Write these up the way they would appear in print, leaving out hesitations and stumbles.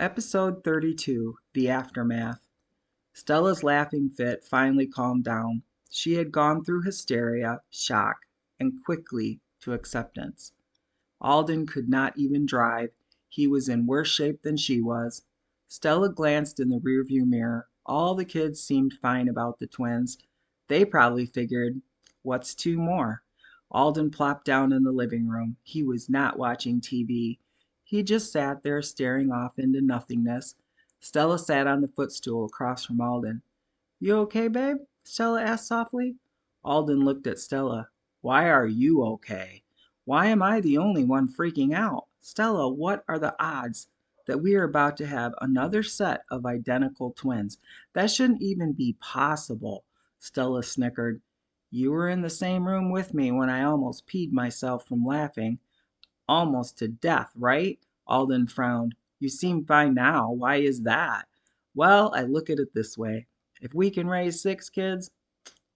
Episode 32, The Aftermath. Stella's laughing fit finally calmed down. She had gone through hysteria, shock, and quickly to acceptance. Alden could not even drive. He was in worse shape than she was. Stella glanced in the rearview mirror. All the kids seemed fine about the twins. They probably figured, what's two more? Alden plopped down in the living room. He was not watching TV. He just sat there staring off into nothingness. Stella sat on the footstool across from Alden. You okay, babe? Stella asked softly. Alden looked at Stella. Why are you okay? Why am I the only one freaking out? Stella, what are the odds that we are about to have another set of identical twins? That shouldn't even be possible. Stella snickered. You were in the same room with me when I almost peed myself from laughing. Almost to death, right? Alden frowned. You seem fine now. Why is that? Well, I look at it this way. If we can raise 6 kids,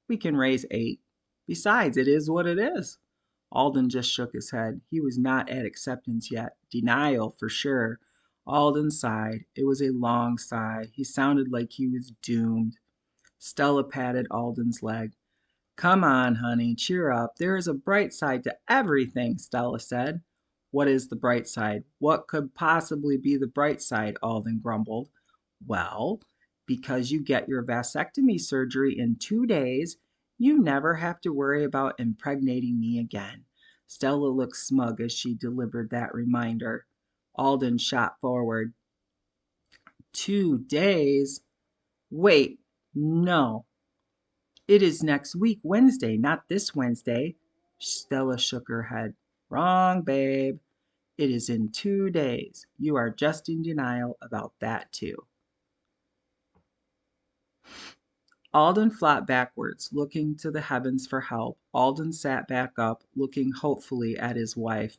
we can raise 8. Besides, it is what it is. Alden just shook his head. He was not at acceptance yet. Denial, for sure. Alden sighed. It was a long sigh. He sounded like he was doomed. Stella patted Alden's leg. Come on, honey, cheer up. There is a bright side to everything, Stella said. What is the bright side? What could possibly be the bright side? Alden grumbled. Well, because you get your vasectomy surgery in 2 days, you never have to worry about impregnating me again. Stella looked smug as she delivered that reminder. Alden shot forward. 2 days? Wait, no. It is next week, Wednesday, not this Wednesday. Stella shook her head. Wrong, babe. It is in 2 days. You are just in denial about that, too. Alden flopped backwards, looking to the heavens for help. Alden sat back up, looking hopefully at his wife.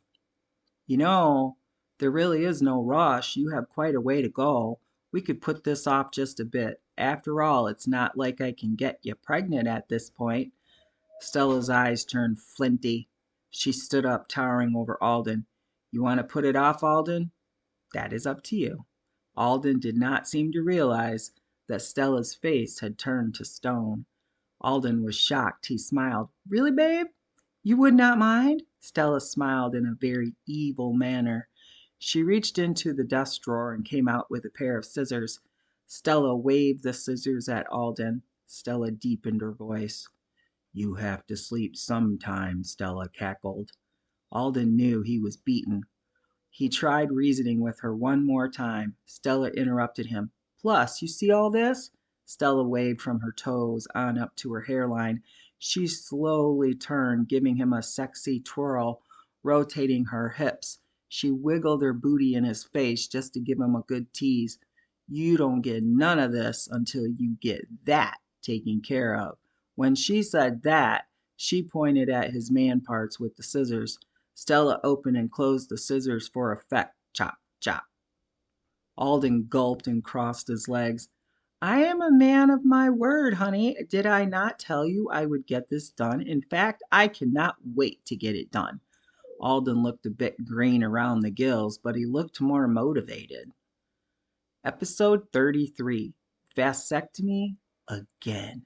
You know, there really is no rush. You have quite a way to go. We could put this off just a bit. After all, it's not like I can get you pregnant at this point. Stella's eyes turned flinty. She stood up, towering over Alden. You want to put it off, Alden? That is up to you. Alden did not seem to realize that Stella's face had turned to stone. Alden was shocked. He smiled. Really, babe? You would not mind? Stella smiled in a very evil manner. She reached into the desk drawer and came out with a pair of scissors. Stella waved the scissors at Alden. Stella deepened her voice. You have to sleep sometime, Stella cackled. Alden knew he was beaten. He tried reasoning with her one more time. Stella interrupted him. Plus, you see all this? Stella waved from her toes on up to her hairline. She slowly turned, giving him a sexy twirl, rotating her hips. She wiggled her booty in his face just to give him a good tease. You don't get none of this until you get that taken care of. When she said that, she pointed at his man parts with the scissors. Stella opened and closed the scissors for effect. Chop, chop. Alden gulped and crossed his legs. I am a man of my word, honey. Did I not tell you I would get this done? In fact, I cannot wait to get it done. Alden looked a bit green around the gills, but he looked more motivated. Episode 33, Vasectomy Again.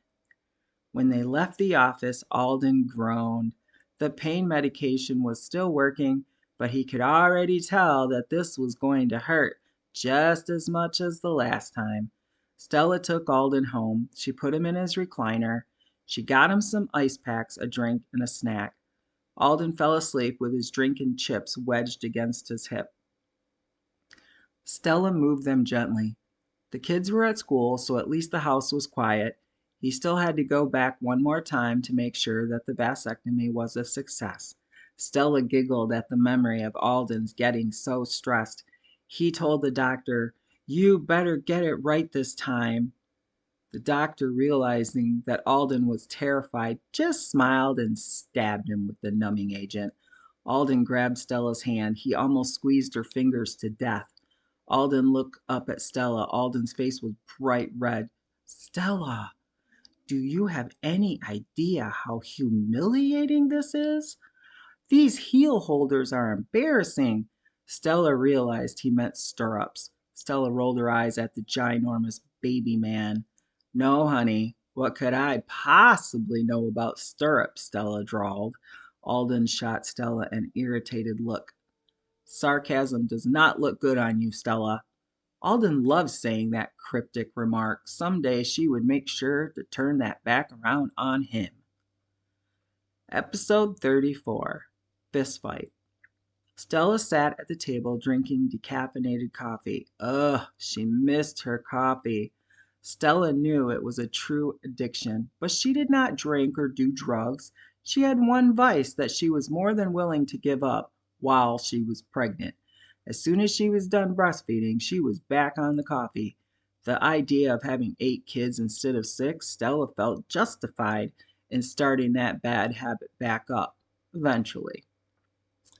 When they left the office, Alden groaned. The pain medication was still working, but he could already tell that this was going to hurt just as much as the last time. Stella took Alden home. She put him in his recliner. She got him some ice packs, a drink, and a snack. Alden fell asleep with his drink and chips wedged against his hip. Stella moved them gently. The kids were at school, so at least the house was quiet. He still had to go back one more time to make sure that the vasectomy was a success. Stella giggled at the memory of Alden's getting so stressed. He told the doctor, You better get it right this time. The doctor, realizing that Alden was terrified, just smiled and stabbed him with the numbing agent. Alden grabbed Stella's hand. He almost squeezed her fingers to death. Alden looked up at Stella. Alden's face was bright red. Stella, do you have any idea how humiliating this is? These heel holders are embarrassing. Stella realized he meant stirrups. Stella rolled her eyes at the ginormous baby man. No, honey, what could I possibly know about stirrups? Stella drawled. Alden shot Stella an irritated look. Sarcasm does not look good on you, Stella. Alden loved saying that cryptic remark. Someday she would make sure to turn that back around on him. Episode 34, Fistfight. Stella sat at the table drinking decaffeinated coffee. Ugh, she missed her coffee. Stella knew it was a true addiction, but she did not drink or do drugs. She had one vice that she was more than willing to give up while she was pregnant. As soon as she was done breastfeeding, she was back on the coffee. The idea of having 8 kids instead of 6, Stella felt justified in starting that bad habit back up, eventually.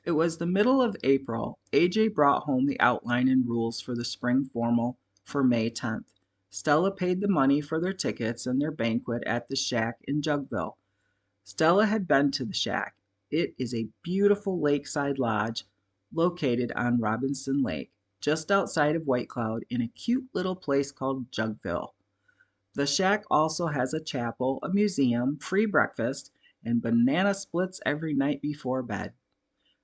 It was the middle of April. AJ brought home the outline and rules for the spring formal for May 10th. Stella paid the money for their tickets and their banquet at the shack in Jugville. Stella had been to the shack. It is a beautiful lakeside lodge located on Robinson Lake, just outside of White Cloud in a cute little place called Jugville. The shack also has a chapel, a museum, free breakfast, and banana splits every night before bed.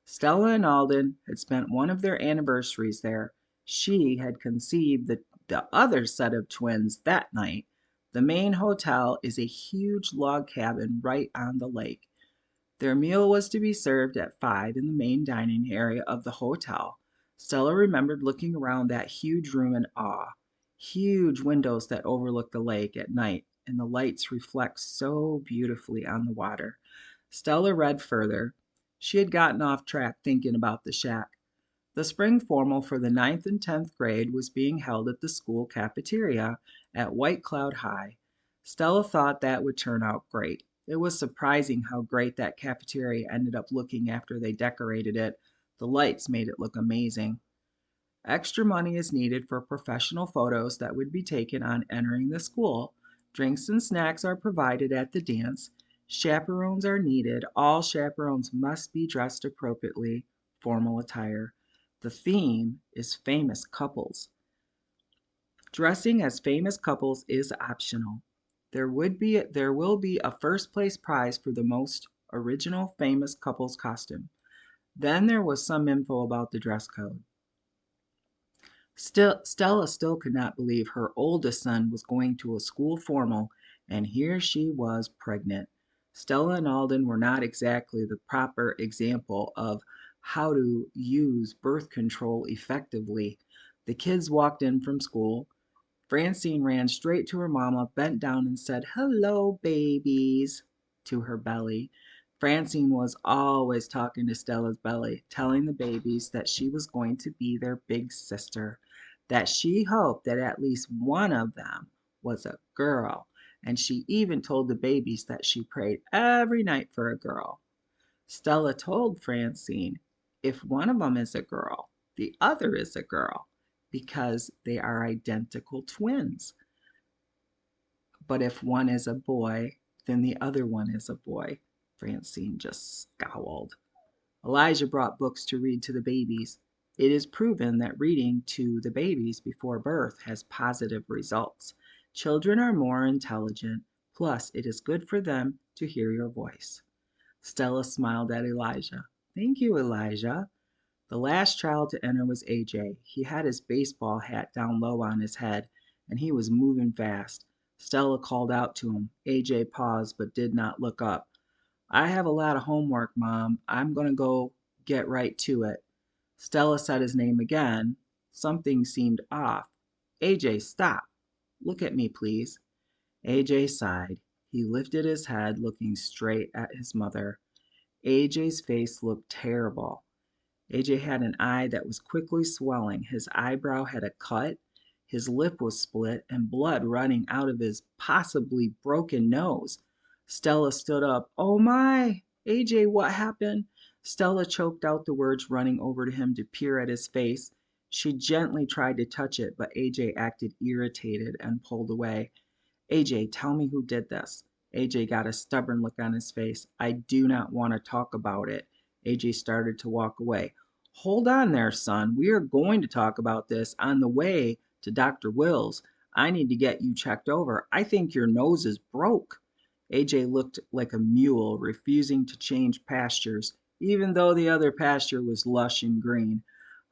Stella and Alden had spent one of their anniversaries there. She had conceived the other set of twins that night. The main hotel is a huge log cabin right on the lake. Their meal was to be served at 5 in the main dining area of the hotel. Stella remembered looking around that huge room in awe. Huge windows that overlook the lake at night, and the lights reflect so beautifully on the water. Stella read further. She had gotten off track thinking about the shack. The spring formal for the ninth and 10th grade was being held at the school cafeteria at White Cloud High. Stella thought that would turn out great. It was surprising how great that cafeteria ended up looking after they decorated it. The lights made it look amazing. Extra money is needed for professional photos that would be taken on entering the school. Drinks and snacks are provided at the dance. Chaperones are needed. All chaperones must be dressed appropriately, formal attire. The theme is famous couples. Dressing as famous couples is optional. There will be a first place prize for the most original famous couples costume. Then there was some info about the dress code. Stella still could not believe her oldest son was going to a school formal, and here she was pregnant. Stella and Alden were not exactly the proper example of how to use birth control effectively. The kids walked in from school. Francine ran straight to her mama, bent down, and said, "Hello, babies," to her belly. Francine was always talking to Stella's belly, telling the babies that she was going to be their big sister, that she hoped that at least one of them was a girl, and she even told the babies that she prayed every night for a girl. Stella told Francine, if one of them is a girl, the other is a girl, because they are identical twins. But if one is a boy, then the other one is a boy. Francine just scowled. Elijah brought books to read to the babies. It is proven that reading to the babies before birth has positive results. Children are more intelligent, plus it is good for them to hear your voice. Stella smiled at Elijah. Thank you, Elijah. The last child to enter was AJ. He had his baseball hat down low on his head, and he was moving fast. Stella called out to him. AJ paused but did not look up. I have a lot of homework, Mom. I'm going to go get right to it. Stella said his name again. Something seemed off. AJ, stop. Look at me, please. AJ sighed. He lifted his head, looking straight at his mother. AJ's face looked terrible. AJ had an eye that was quickly swelling. His eyebrow had a cut. His lip was split and blood running out of his possibly broken nose. Stella stood up. Oh my! AJ, what happened? Stella choked out the words, running over to him to peer at his face. She gently tried to touch it, but AJ acted irritated and pulled away. AJ, tell me who did this. AJ got a stubborn look on his face. I do not want to talk about it. AJ started to walk away. Hold on there, son. We are going to talk about this on the way to Dr. Will's. I need to get you checked over. I think your nose is broke. AJ looked like a mule, refusing to change pastures, even though the other pasture was lush and green.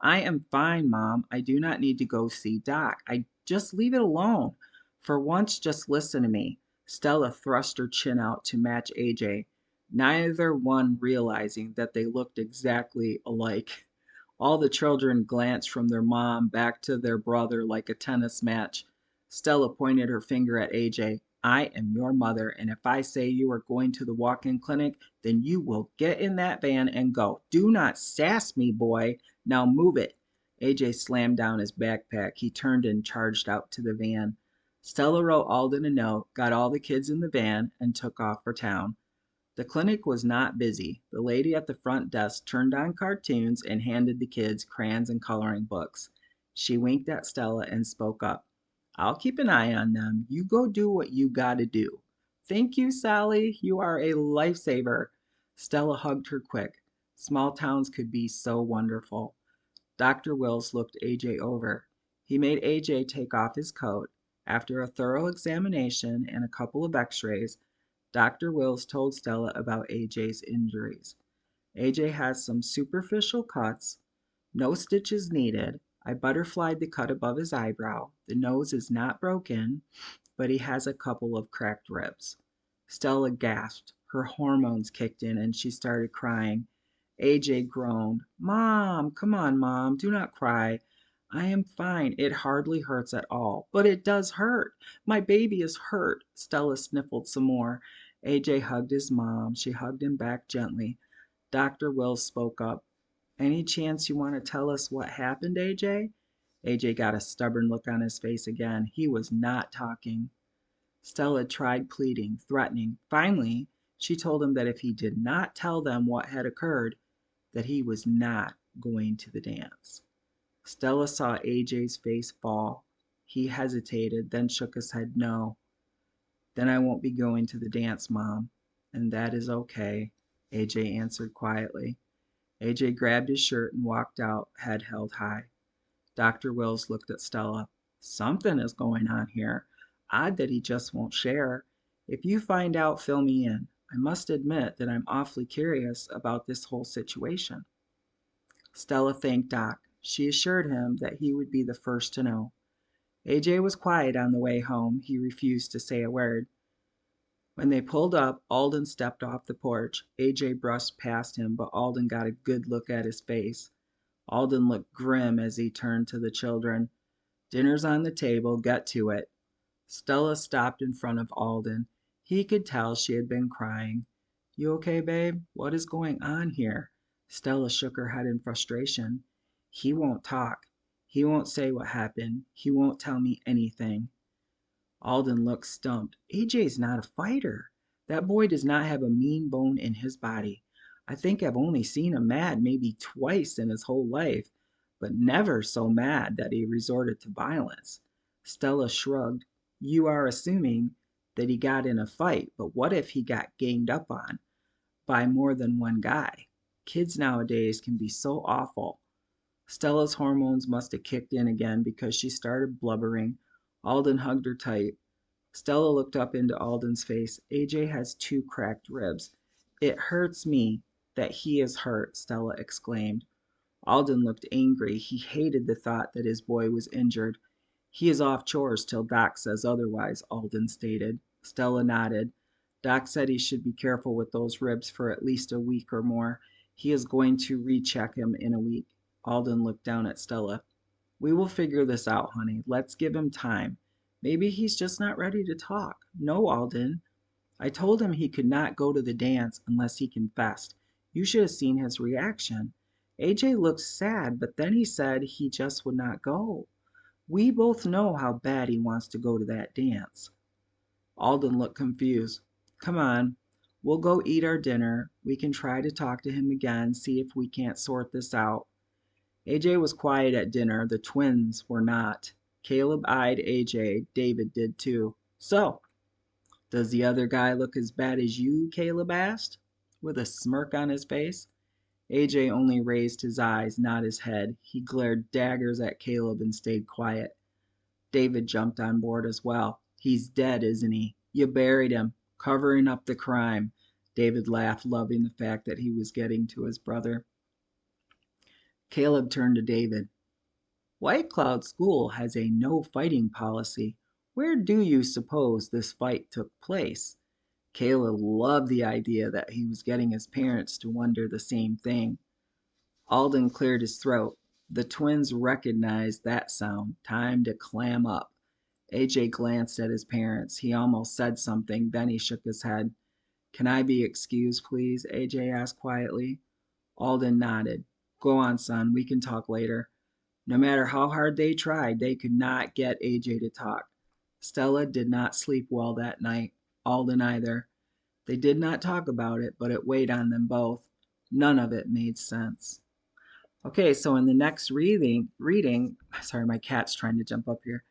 I am fine, Mom. I do not need to go see Doc. I just leave it alone. For once, just listen to me. Stella thrust her chin out to match AJ, neither one realizing that they looked exactly alike. All the children glanced from their mom back to their brother like a tennis match. Stella pointed her finger at AJ. I am your mother, and if I say you are going to the walk in clinic, then you will get in that van and go. Do not sass me, boy. Now move it. AJ slammed down his backpack. He turned and charged out to the van. Stella wrote Alden a note, got all the kids in the van, and took off for town. The clinic was not busy. The lady at the front desk turned on cartoons and handed the kids crayons and coloring books. She winked at Stella and spoke up. I'll keep an eye on them. You go do what you gotta do. Thank you, Sally. You are a lifesaver. Stella hugged her quick. Small towns could be so wonderful. Dr. Wills looked AJ over. He made AJ take off his coat. After a thorough examination and a couple of x-rays, Dr. Wills told Stella about AJ's injuries. AJ has some superficial cuts, no stitches needed. I butterflied the cut above his eyebrow. The nose is not broken, but he has a couple of cracked ribs. Stella gasped. Her hormones kicked in and she started crying. AJ groaned. Mom, come on, Mom, do not cry. I am fine. It hardly hurts at all. But it does hurt. My baby is hurt. Stella sniffled some more. AJ hugged his mom. She hugged him back gently. Dr. Wills spoke up. Any chance you want to tell us what happened, AJ? AJ got a stubborn look on his face again. He was not talking. Stella tried pleading, threatening. Finally, she told him that if he did not tell them what had occurred, that he was not going to the dance. Stella saw AJ's face fall. He hesitated, then shook his head no. Then I won't be going to the dance, Mom. And that is okay, AJ answered quietly. AJ grabbed his shirt and walked out, head held high. Dr. Wills looked at Stella. Something is going on here. Odd that he just won't share. If you find out, fill me in. I must admit that I'm awfully curious about this whole situation. Stella thanked Doc. She assured him that he would be the first to know. AJ was quiet on the way home. He refused to say a word. When they pulled up, Alden stepped off the porch. AJ brushed past him, but Alden got a good look at his face. Alden looked grim as he turned to the children. Dinner's on the table. Get to it. Stella stopped in front of Alden. He could tell she had been crying. You okay, babe? What is going on here? Stella shook her head in frustration. He won't talk. He won't say what happened. He won't tell me anything. Alden looked stumped. AJ's not a fighter. That boy does not have a mean bone in his body. I think I've only seen him mad maybe twice in his whole life, but never so mad that he resorted to violence. Stella shrugged. You are assuming that he got in a fight, but what if he got ganged up on by more than one guy? Kids nowadays can be so awful. Stella's hormones must have kicked in again because she started blubbering. Alden hugged her tight. Stella looked up into Alden's face. AJ has two cracked ribs. It hurts me that he is hurt, Stella exclaimed. Alden looked angry. He hated the thought that his boy was injured. He is off chores till Doc says otherwise, Alden stated. Stella nodded. Doc said he should be careful with those ribs for at least a week or more. He is going to recheck him in a week. Alden looked down at Stella. We will figure this out, honey. Let's give him time. Maybe he's just not ready to talk. No, Alden. I told him he could not go to the dance unless he confessed. You should have seen his reaction. AJ looked sad, but then he said he just would not go. We both know how bad he wants to go to that dance. Alden looked confused. Come on, we'll go eat our dinner. We can try to talk to him again, see if we can't sort this out. AJ was quiet at dinner. The twins were not. Caleb eyed AJ. David did too. So, does the other guy look as bad as you? Caleb asked, with a smirk on his face. AJ only raised his eyes, not his head. He glared daggers at Caleb and stayed quiet. David jumped on board as well. He's dead, isn't he? You buried him, covering up the crime. David laughed, loving the fact that he was getting to his brother. Caleb turned to David. White Cloud School has a no fighting policy. Where do you suppose this fight took place? Caleb loved the idea that he was getting his parents to wonder the same thing. Alden cleared his throat. The twins recognized that sound. Time to clam up. AJ glanced at his parents. He almost said something, then he shook his head. Can I be excused, please? AJ asked quietly. Alden nodded. Go on, son. We can talk later. No matter how hard they tried, they could not get AJ to talk. Stella did not sleep well that night. Alden either. They did not talk about it, but it weighed on them both. None of it made sense. Okay, so in the next reading, sorry, my cat's trying to jump up here.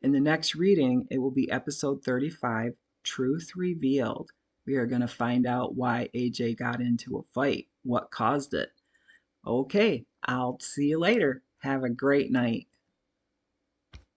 In the next reading, it will be episode 35, Truth Revealed. We are going to find out why AJ got into a fight, what caused it. Okay, I'll see you later. Have a great night.